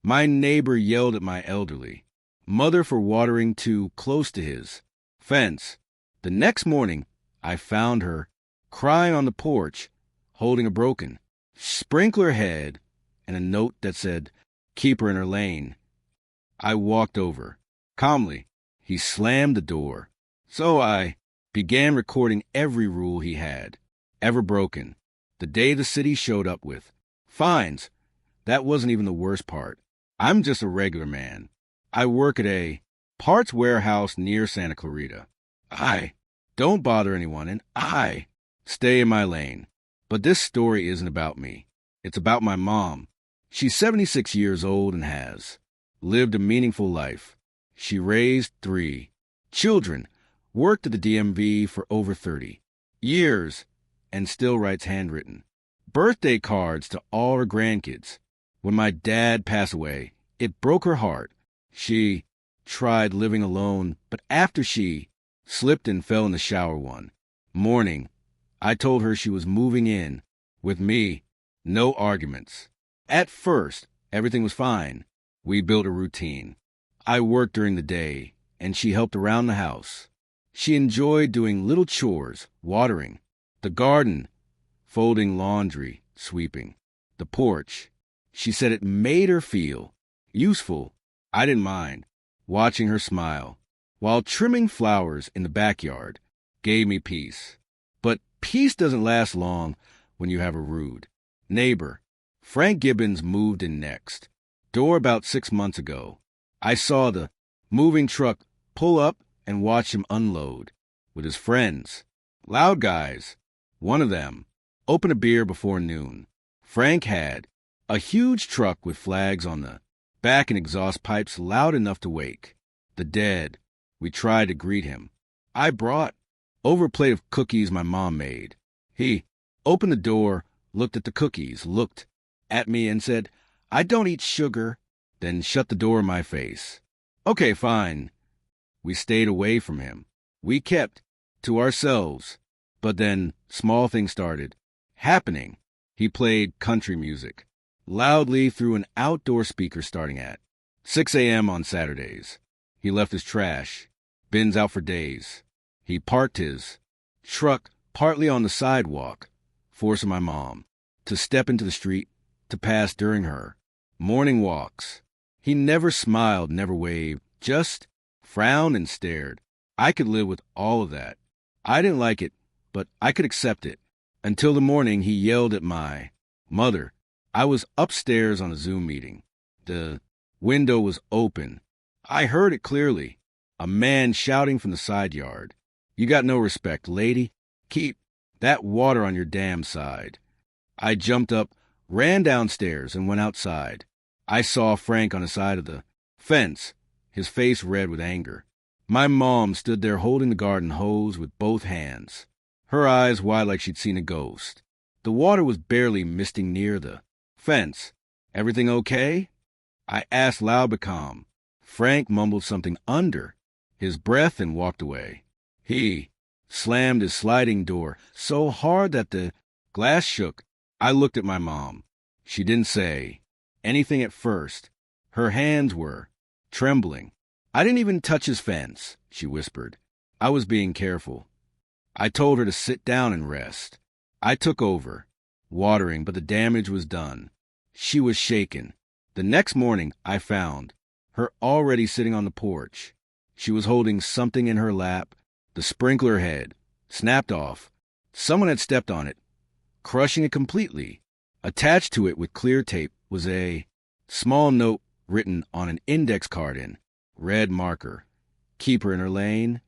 My neighbor yelled at my elderly mother for watering too close to his fence. The next morning, I found her crying on the porch, holding a broken sprinkler head and a note that said, "Keep her in her lane." I walked over. Calmly, he slammed the door. So I began recording every rule he had ever broken. The day the city showed up with fines, that wasn't even the worst part. I'm just a regular man. I work at a parts warehouse near Santa Clarita. I don't bother anyone, and I stay in my lane. But this story isn't about me. It's about my mom. She's 76 years old and has lived a meaningful life. She raised 3 children, worked at the DMV for over 30 years, and still writes handwritten birthday cards to all her grandkids. When my dad passed away, it broke her heart. She tried living alone, but after she slipped and fell in the shower one morning, I told her she was moving in with me. No arguments. At first, everything was fine. We built a routine. I worked during the day, and she helped around the house. She enjoyed doing little chores, watering the garden, folding laundry, sweeping the porch. She said it made her feel useful. I didn't mind. Watching her smile while trimming flowers in the backyard gave me peace. But peace doesn't last long when you have a rude neighbor. Frank Gibbons moved in next door about 6 months ago. I saw the moving truck pull up and watched him unload with his friends. Loud guys. One of them opened a beer before noon. Frank had a huge truck with flags on the back and exhaust pipes loud enough to wake the dead. We tried to greet him. I brought over a plate of cookies my mom made. He opened the door, looked at the cookies, looked at me and said, "I don't eat sugar," then shut the door in my face. Okay, fine. We stayed away from him. We kept to ourselves. But then small things started happening. He played country music loudly through an outdoor speaker starting at 6 a.m. on Saturdays. He left his trash bins out for days. He parked his truck partly on the sidewalk, forcing my mom to step into the street to pass during her morning walks. He never smiled, never waved, just frowned and stared. I could live with all of that. I didn't like it, but I could accept it. Until the morning he yelled at my mother. I was upstairs on a Zoom meeting. The window was open. I heard it clearly. A man shouting from the side yard. "You got no respect, lady. Keep that water on your damn side." I jumped up, ran downstairs, and went outside. I saw Frank on the side of the fence, his face red with anger. My mom stood there holding the garden hose with both hands, her eyes wide like she'd seen a ghost. The water was barely misting near the fence. "Everything okay?" I asked loud but calm. Frank mumbled something under his breath and walked away. He slammed his sliding door so hard that the glass shook. I looked at my mom. She didn't say anything at first. Her hands were trembling. "I didn't even touch his fence," she whispered. I was being careful. I told her to sit down and rest. I took over, watering, but the damage was done. She was shaken. The next morning, I found her already sitting on the porch. She was holding something in her lap. The sprinkler head snapped off. Someone had stepped on it, crushing it completely. Attached to it with clear tape was a small note written on an index card in red marker. "Keep her in her lane."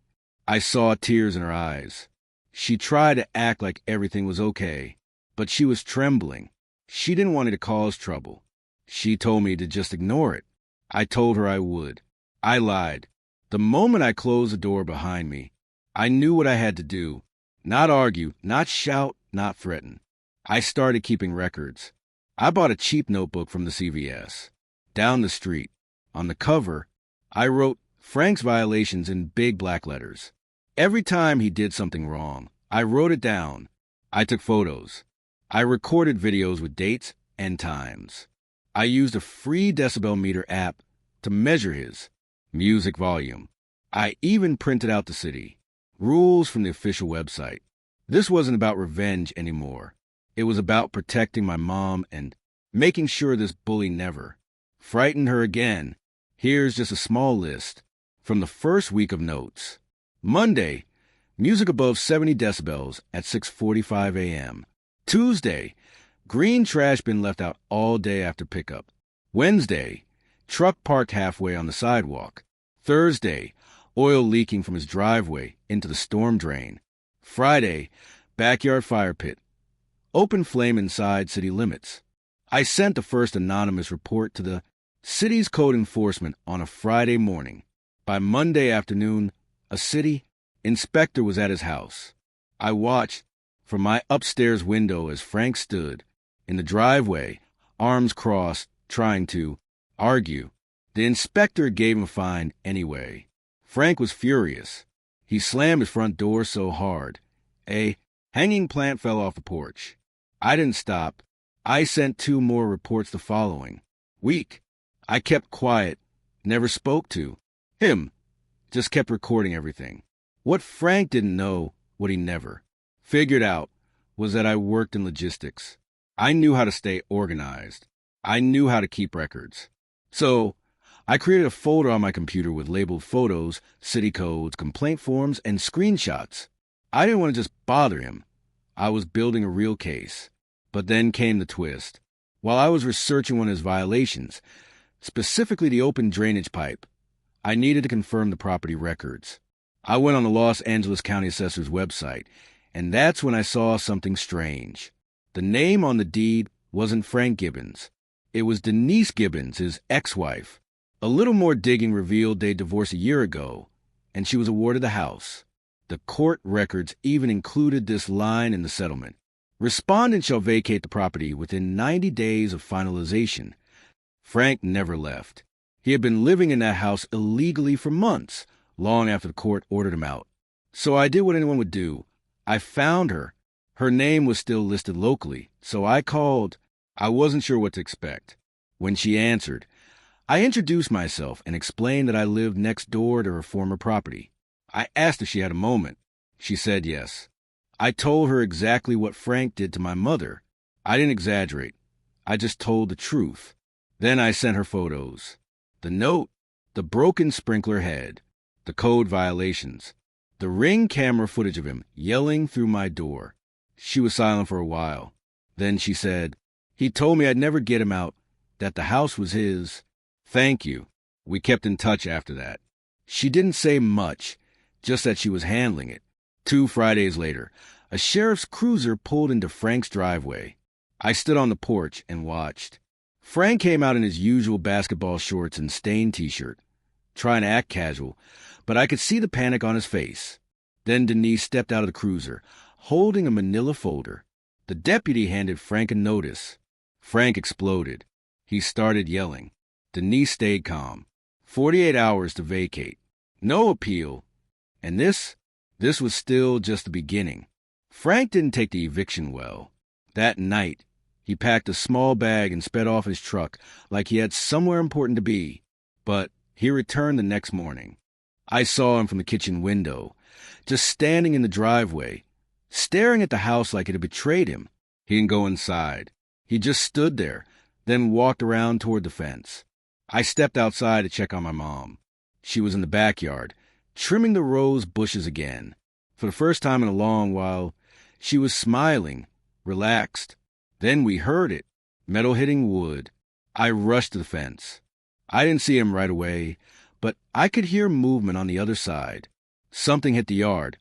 I saw tears in her eyes. She tried to act like everything was okay, but she was trembling. She didn't want it to cause trouble. She told me to just ignore it. I told her I would. I lied. The moment I closed the door behind me, I knew what I had to do. Not argue, not shout, not threaten. I started keeping records. I bought a cheap notebook from the CVS. Down the street, on the cover, I wrote Frank's violations in big black letters. Every time he did something wrong, I wrote it down. I took photos. I recorded videos with dates and times. I used a free decibel meter app to measure his music volume. I even printed out the city rules from the official website. This wasn't about revenge anymore. It was about protecting my mom and making sure this bully never frightened her again. Here's just a small list from the first week of notes. Monday, music above 70 decibels at 6:45 a.m. Tuesday, green trash bin left out all day after pickup. Wednesday, truck parked halfway on the sidewalk. Thursday, oil leaking from his driveway into the storm drain. Friday, backyard fire pit. Open flame inside city limits. I sent the first anonymous report to the city's code enforcement on a Friday morning. By Monday afternoon, a city inspector was at his house. I watched from my upstairs window as Frank stood in the driveway, arms crossed, trying to argue. The inspector gave him a fine anyway. Frank was furious. He slammed his front door so hard, a hanging plant fell off the porch. I didn't stop. I sent 2 more reports the following week. I kept quiet, never spoke to him, just kept recording everything. What Frank didn't know, what he never figured out, was that I worked in logistics. I knew how to stay organized. I knew how to keep records. So I created a folder on my computer with labeled photos, city codes, complaint forms, and screenshots. I didn't want to just bother him. I was building a real case. But then came the twist. While I was researching one of his violations, specifically the open drainage pipe, I needed to confirm the property records. I went on the Los Angeles County Assessor's website, and that's when I saw something strange. The name on the deed wasn't Frank Gibbons. It was Denise Gibbons, his ex-wife. A little more digging revealed they'd divorced a year ago, and she was awarded the house. The court records even included this line in the settlement. Respondent shall vacate the property within 90 days of finalization. Frank never left. He had been living in that house illegally for months, long after the court ordered him out. So I did what anyone would do. I found her. Her name was still listed locally, so I called. I wasn't sure what to expect. When she answered, I introduced myself and explained that I lived next door to her former property. I asked if she had a moment. She said yes. I told her exactly what Frank did to my mother. I didn't exaggerate. I just told the truth. Then I sent her photos. The note, the broken sprinkler head, the code violations, the Ring camera footage of him yelling through my door. She was silent for a while. Then she said, he told me I'd never get him out, that the house was his. Thank you. We kept in touch after that. She didn't say much, just that she was handling it. 2 Fridays later, a sheriff's cruiser pulled into Frank's driveway. I stood on the porch and watched. Frank came out in his usual basketball shorts and stained t-shirt, trying to act casual, but I could see the panic on his face. Then Denise stepped out of the cruiser, holding a manila folder. The deputy handed Frank a notice. Frank exploded. He started yelling. Denise stayed calm. 48 hours to vacate. No appeal. And this was still just the beginning. Frank didn't take the eviction well. That night, he packed a small bag and sped off his truck like he had somewhere important to be. But he returned the next morning. I saw him from the kitchen window, just standing in the driveway, staring at the house like it had betrayed him. He didn't go inside. He just stood there, then walked around toward the fence. I stepped outside to check on my mom. She was in the backyard, trimming the rose bushes again. For the first time in a long while, she was smiling, relaxed. Then we heard it, metal hitting wood. I rushed to the fence. I didn't see him right away, but I could hear movement on the other side. Something hit the yard.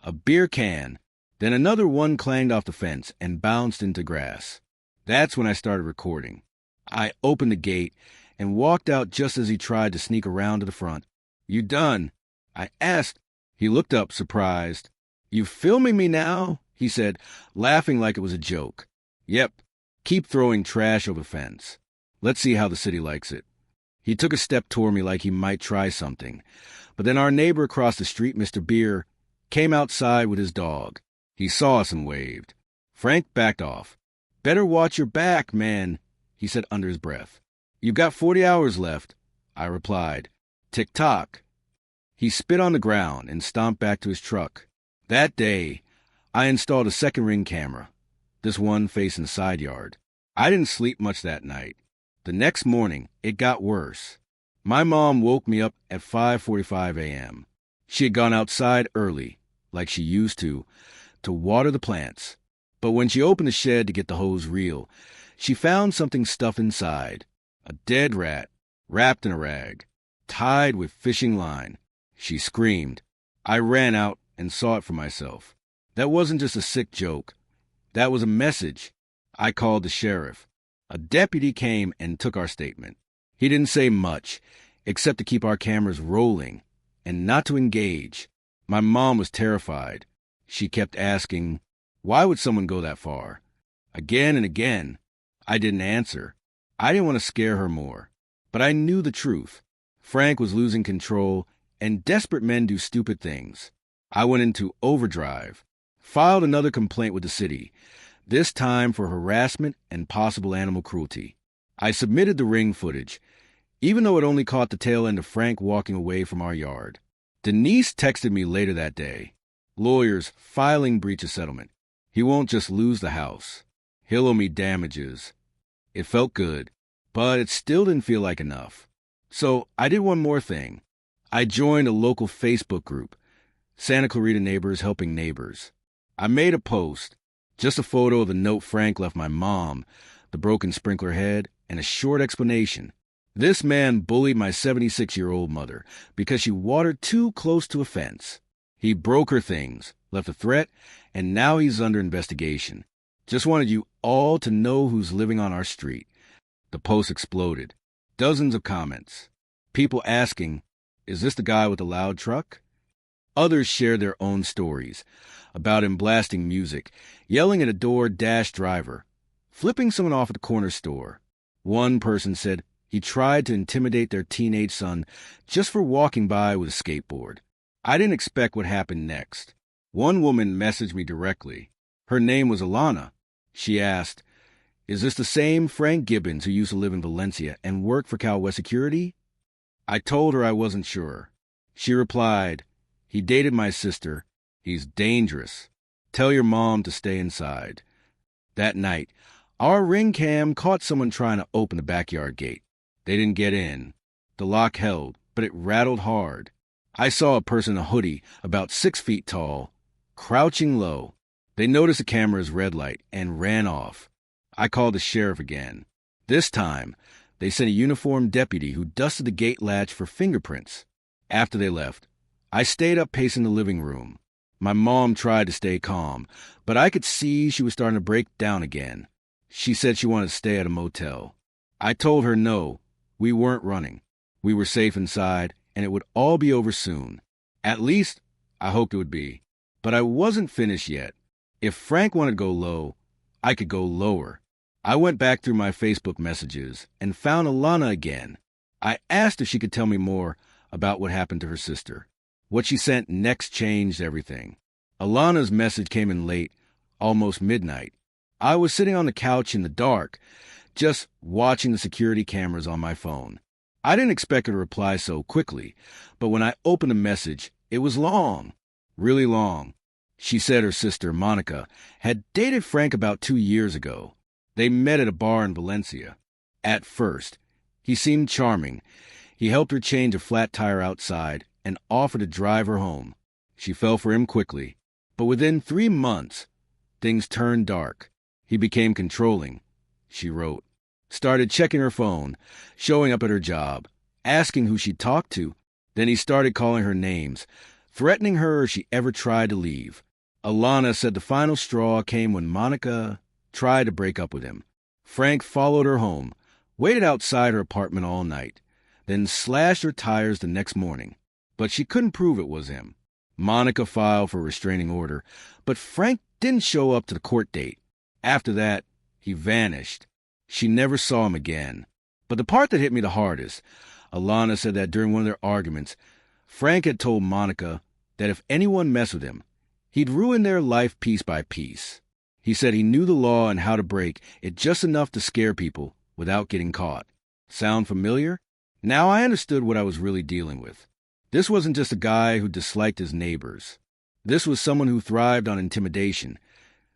A beer can. Then another one clanged off the fence and bounced into grass. That's when I started recording. I opened the gate and walked out just as he tried to sneak around to the front. You done? I asked. He looked up, surprised. You filming me now? He said, laughing like it was a joke. Yep. Keep throwing trash over the fence. Let's see how the city likes it. He took a step toward me like he might try something. But then our neighbor across the street, Mr. Beer, came outside with his dog. He saw us and waved. Frank backed off. Better watch your back, man, he said under his breath. You've got 40 hours left, I replied. Tick-tock. He spit on the ground and stomped back to his truck. That day, I installed a second Ring camera, this one facing the side yard. I didn't sleep much that night. The next morning, it got worse. My mom woke me up at 5:45 a.m. She had gone outside early, like she used to water the plants. But when she opened the shed to get the hose reel, she found something stuffed inside. A dead rat, wrapped in a rag, tied with fishing line. She screamed. I ran out and saw it for myself. That wasn't just a sick joke. That was a message. I called the sheriff. A deputy came and took our statement. He didn't say much, except to keep our cameras rolling and not to engage. My mom was terrified. She kept asking, why would someone go that far? Again and again. I didn't answer. I didn't want to scare her more. But I knew the truth. Frank was losing control, and desperate men do stupid things. I went into overdrive, filed another complaint with the city, this time for harassment and possible animal cruelty. I submitted the Ring footage, even though it only caught the tail end of Frank walking away from our yard. Denise texted me later that day. Lawyers filing breach of settlement. He won't just lose the house. He'll owe me damages. It felt good, but it still didn't feel like enough. So I did one more thing. I joined a local Facebook group, Santa Clarita Neighbors Helping Neighbors. I made a post, just a photo of the note Frank left my mom, the broken sprinkler head, and a short explanation. This man bullied my 76-year-old mother because she watered too close to a fence. He broke her things, left a threat, and now he's under investigation. Just wanted you all to know who's living on our street. The post exploded. Dozens of comments. People asking, is this the guy with the loud truck? Others shared their own stories about him blasting music, yelling at a DoorDash driver, flipping someone off at the corner store. One person said he tried to intimidate their teenage son just for walking by with a skateboard. I didn't expect what happened next. One woman messaged me directly. Her name was Alana. She asked, is this the same Frank Gibbons who used to live in Valencia and work for Cal West Security? I told her I wasn't sure. She replied, he dated my sister. He's dangerous. Tell your mom to stay inside. That night, our Ring cam caught someone trying to open the backyard gate. They didn't get in. The lock held, but it rattled hard. I saw a person in a hoodie about 6 feet tall, crouching low. They noticed the camera's red light and ran off. I called the sheriff again. This time, they sent a uniformed deputy who dusted the gate latch for fingerprints. After they left, I stayed up pacing the living room. My mom tried to stay calm, but I could see she was starting to break down again. She said she wanted to stay at a motel. I told her no, we weren't running. We were safe inside, and it would all be over soon. At least, I hoped it would be. But I wasn't finished yet. If Frank wanted to go low, I could go lower. I went back through my Facebook messages and found Alana again. I asked if she could tell me more about what happened to her sister. What she sent next changed everything. Alana's message came in late, almost midnight. I was sitting on the couch in the dark, just watching the security cameras on my phone. I didn't expect her to reply so quickly, but when I opened the message, it was long, really long. She said her sister, Monica, had dated Frank about 2 years ago. They met at a bar in Valencia. At first, he seemed charming. He helped her change a flat tire outside and offered to drive her home. She fell for him quickly. But within 3 months, things turned dark. He became controlling, she wrote. Started checking her phone, showing up at her job, asking who she'd talked to. Then he started calling her names, threatening her if she ever tried to leave. Alana said the final straw came when Monica tried to break up with him. Frank followed her home, waited outside her apartment all night, then slashed her tires the next morning. But she couldn't prove it was him. Monica filed for a restraining order, but Frank didn't show up to the court date. After that, he vanished. She never saw him again. But the part that hit me the hardest, Alana said that during one of their arguments, Frank had told Monica that if anyone messed with him, he'd ruin their life piece by piece. He said he knew the law and how to break it just enough to scare people, without getting caught. Sound familiar? Now I understood what I was really dealing with. This wasn't just a guy who disliked his neighbors. This was someone who thrived on intimidation,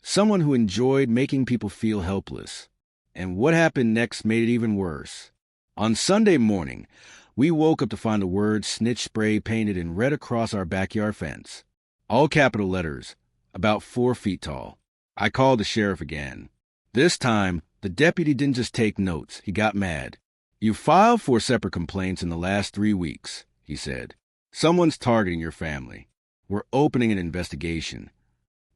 someone who enjoyed making people feel helpless. And what happened next made it even worse. On Sunday morning, we woke up to find the word snitch spray painted in red across our backyard fence. All capital letters, about 4 feet tall. I called the sheriff again. This time, the deputy didn't just take notes, he got mad. "You filed 4 separate complaints in the last 3 weeks," he said. "Someone's targeting your family. We're opening an investigation."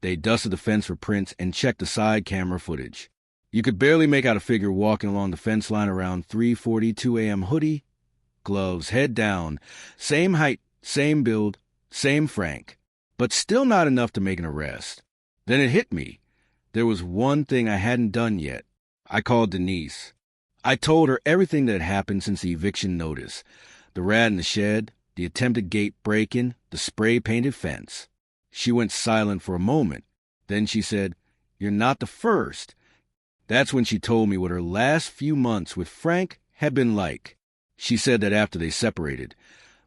They dusted the fence for prints and checked the side camera footage. You could barely make out a figure walking along the fence line around 3:42 a.m. Hoodie, gloves, head down, same height, same build, same Frank. But still not enough to make an arrest. Then it hit me. There was one thing I hadn't done yet. I called Denise. I told her everything that had happened since the eviction notice. The rat in the shed, the attempted gate break-in, the spray-painted fence. She went silent for a moment. Then she said, "You're not the first." That's when she told me what her last few months with Frank had been like. She said that after they separated,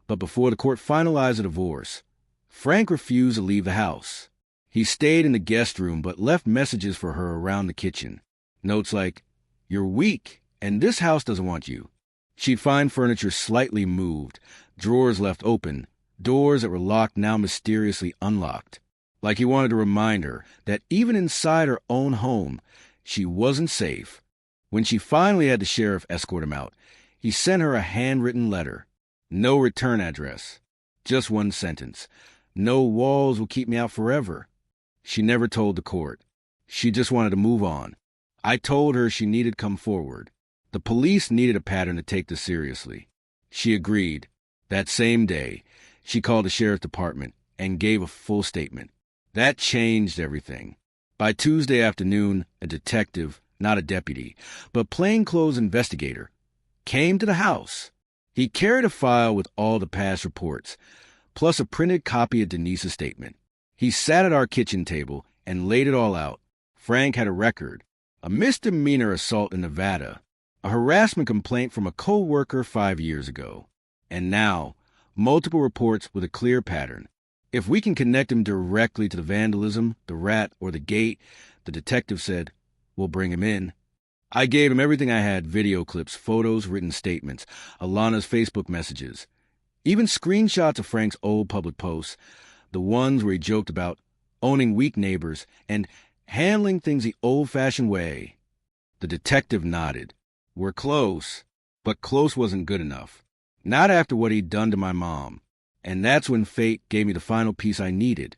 but before the court finalized the divorce, Frank refused to leave the house. He stayed in the guest room but left messages for her around the kitchen. Notes like, "You're weak, and this house doesn't want you." She'd find furniture slightly moved, drawers left open, doors that were locked now mysteriously unlocked. Like he wanted to remind her that even inside her own home, she wasn't safe. When she finally had the sheriff escort him out, he sent her a handwritten letter. No return address. Just one sentence. "No walls will keep me out forever." She never told the court. She just wanted to move on. I told her she needed to come forward. The police needed a pattern to take this seriously. She agreed. That same day, she called the sheriff's department and gave a full statement. That changed everything. By Tuesday afternoon, a detective, not a deputy, but plainclothes investigator, came to the house. He carried a file with all the past reports, plus a printed copy of Denise's statement. He sat at our kitchen table and laid it all out. Frank had a record, a misdemeanor assault in Nevada, a harassment complaint from a co-worker 5 years ago, and now multiple reports with a clear pattern. If we can connect him directly to the vandalism, the rat, or the gate, the detective said, we'll bring him in. I gave him everything I had: video clips, photos, written statements, Alana's Facebook messages, even screenshots of Frank's old public posts, the ones where he joked about owning weak neighbors and handling things the old-fashioned way. The detective nodded. We're close, but close wasn't good enough. Not after what he'd done to my mom. And that's when fate gave me the final piece I needed.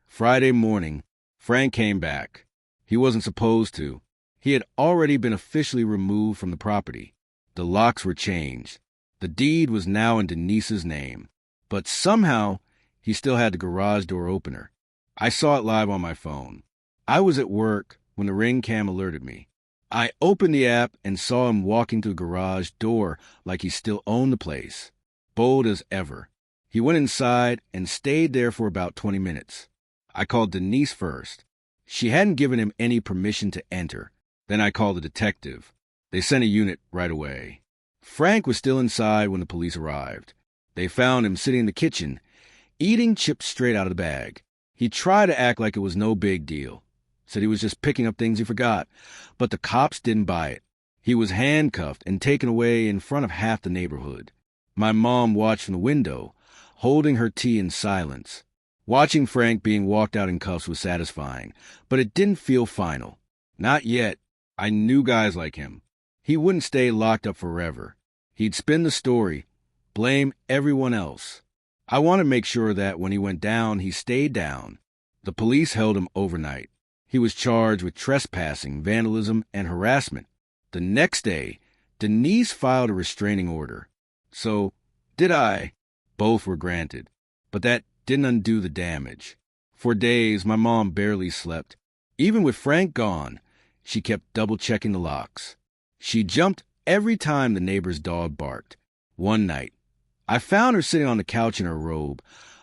Friday morning, Frank came back. He wasn't supposed to. He had already been officially removed from the property. The locks were changed. The deed was now in Denise's name. But somehow, he still had the garage door opener. I saw it live on my phone. I was at work when the Ring cam alerted me. I opened the app and saw him walking to the garage door like he still owned the place. Bold as ever. He went inside and stayed there for about 20 minutes. I called Denise first. She hadn't given him any permission to enter. Then I called the detective. They sent a unit right away. Frank was still inside when the police arrived. They found him sitting in the kitchen, eating chips straight out of the bag. He tried to act like it was no big deal. Said he was just picking up things he forgot. But the cops didn't buy it. He was handcuffed and taken away in front of half the neighborhood. My mom watched from the window, holding her tea in silence. Watching Frank being walked out in cuffs was satisfying, but it didn't feel final. Not yet. I knew guys like him. He wouldn't stay locked up forever. He'd spin the story, blame everyone else. I wanted to make sure that when he went down, he stayed down. The police held him overnight. He was charged with trespassing, vandalism, and harassment. The next day, Denise filed a restraining order. So, did I. Both were granted. But that didn't undo the damage. For days, my mom barely slept. Even with Frank gone, she kept double-checking the locks. She jumped every time the neighbor's dog barked. One night, I found her sitting on the couch in her robe,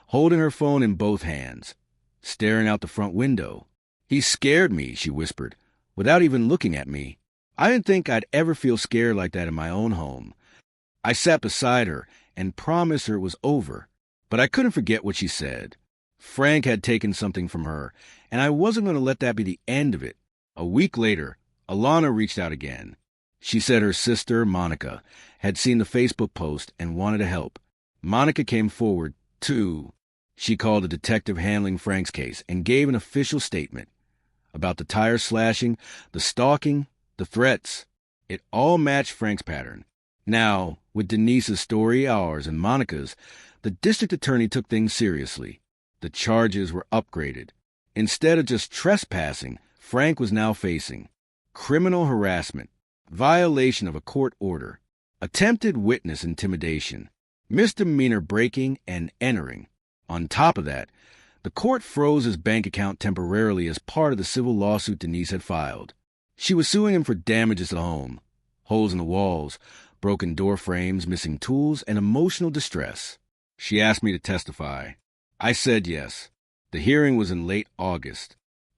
holding her phone in both hands, staring out the front window. "He scared me," she whispered, without even looking at me. I didn't think I'd ever feel scared like that in my own home. I sat beside her and promised her it was over, but I couldn't forget what she said. Frank had taken something from her, and I wasn't going to let that be the end of it. A week later, Alana reached out again. She said her sister, Monica, had seen the Facebook post and wanted to help. Monica came forward, too. She called a detective handling Frank's case and gave an official statement about the tire slashing, the stalking, the threats. It all matched Frank's pattern. Now, with Denise's story, ours, and Monica's, the district attorney took things seriously. The charges were upgraded. Instead of just trespassing, Frank was now facing criminal harassment, violation of a court order, attempted witness intimidation, misdemeanor breaking and entering. On top of that, the court froze his bank account temporarily as part of the civil lawsuit Denise had filed. She was suing him for damages to the home, holes in the walls, broken door frames, missing tools, and emotional distress. She asked me to testify. I said yes. The hearing was in late August.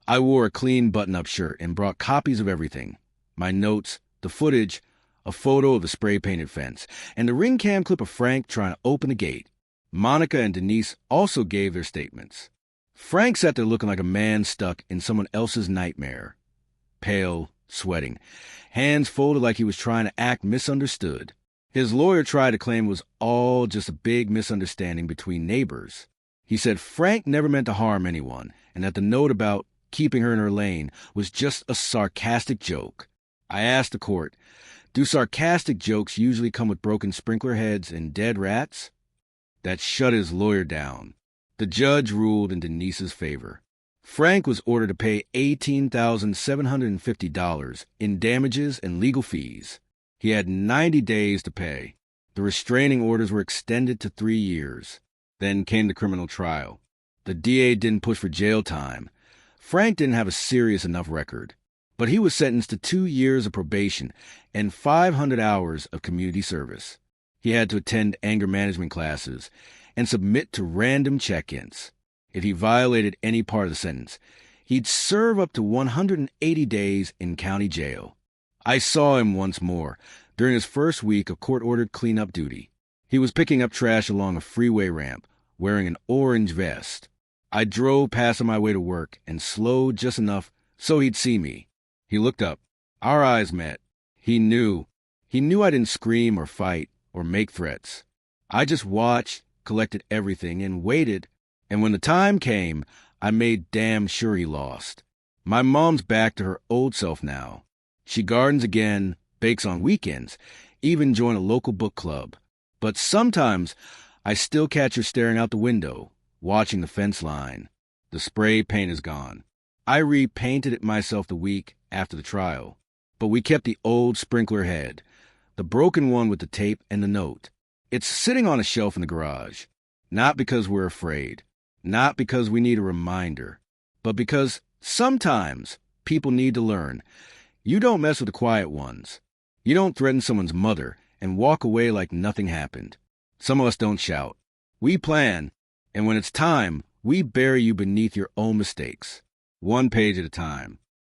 I wore a clean button-up shirt and brought copies of everything. My notes, the footage, a photo of the spray-painted fence, and the ring cam clip of Frank trying to open the gate. Monica and Denise also gave their statements. Frank sat there looking like a man stuck in someone else's nightmare. Pale, sweating, hands folded like he was trying to act misunderstood. His lawyer tried to claim it was all just a big misunderstanding between neighbors. He said Frank never meant to harm anyone, and that the note about keeping her in her lane was just a sarcastic joke. I asked the court, do sarcastic jokes usually come with broken sprinkler heads and dead rats? That shut his lawyer down. The judge ruled in Denise's favor. Frank was ordered to pay $18,750 in damages and legal fees. He had 90 days to pay. The restraining orders were extended to 3 years. Then came the criminal trial. The DA didn't push for jail time. Frank didn't have a serious enough record, but he was sentenced to 2 years of probation and 500 hours of community service. He had to attend anger management classes and submit to random check-ins. If he violated any part of the sentence, he'd serve up to 180 days in county jail. I saw him once more during his first week of court-ordered cleanup duty. He was picking up trash along a freeway ramp, wearing an orange vest. I drove past on my way to work and slowed just enough so he'd see me. He looked up. Our eyes met. He knew. He knew I didn't scream or fight or make threats. I just watched, collected everything, and waited. And when the time came, I made damn sure he lost. My mom's back to her old self now. She gardens again, bakes on weekends, even joined a local book club. But sometimes I still catch her staring out the window, watching the fence line. The spray paint is gone. I repainted it myself the week after the trial. But we kept the old sprinkler head, the broken one with the tape and the note. It's sitting on a shelf in the garage. Not because we're afraid. Not because we need a reminder. But because sometimes people need to learn. You don't mess with the quiet ones. You don't threaten someone's mother and walk away like nothing happened. Some of us don't shout. We plan, and when it's time, we bury you beneath your own mistakes, one page at a time.